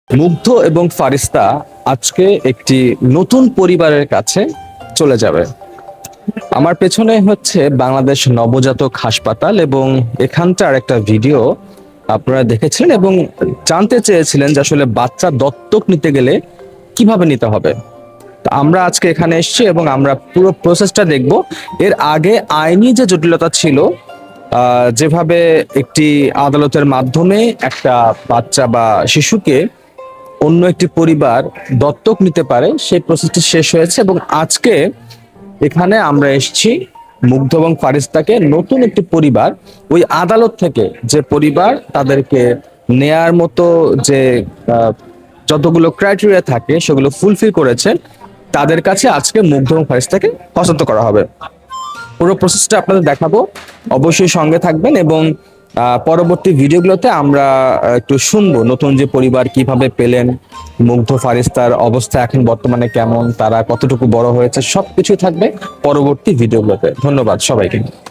মুগ্ধ এবং ফারিস্তা আজকে একটি নতুন পরিবারের কাছে চলে যাবে। আমার পেছনে হচ্ছে বাংলাদেশ নবজাতক হাসপাতাল এবং এখানটার একটা ভিডিও আপনারা দেখেছিলেন এবং জানতে চেয়েছিলেন যে আসলে বাচ্চা দত্তক নিতে গেলে কিভাবে নিতে হবে। তো আমরা আজকে এখানে এসেছি এবং আমরা পুরো প্রসেসটা দেখব। এর আগে আইনি যে জটিলতা ছিল, যেভাবে একটি আদালতের মাধ্যমে একটা বাচ্চা বা শিশুকে অন্য একটি পরিবার দত্তক নিতে পারে, সেই প্রসেসটি শেষ হয়েছে এবং আজকে এখানে আমরা এসেছি মুগ্ধ এবং ফারিস্তাকে নতুন একটি পরিবার ওই আদালত থেকে, যে পরিবার তাদেরকে নেয়ার মতো যে আহ, যতগুলো ক্রাইটেরিয়া থাকে সেগুলো ফুলফিল করেছে, তাদের কাছে আজকে মুগ্ধ এবং ফারিস্তাকে হস্তান্তর করা হবে। পুরো প্রসেসটা আপনাদের দেখাবো, অবশ্যই সঙ্গে থাকবেন এবং পরবর্তী ভিডিওগুলোতে আমরা একটু শুনবো নতুন যে পরিবার কিভাবে পেলেন, মুগ্ধ ফারিস্তার অবস্থা এখন বর্তমানে কেমন, তারা কতটুকু বড় হয়েছে, সবকিছু থাকবে পরবর্তী ভিডিওগুলোতে। ধন্যবাদ সবাইকে।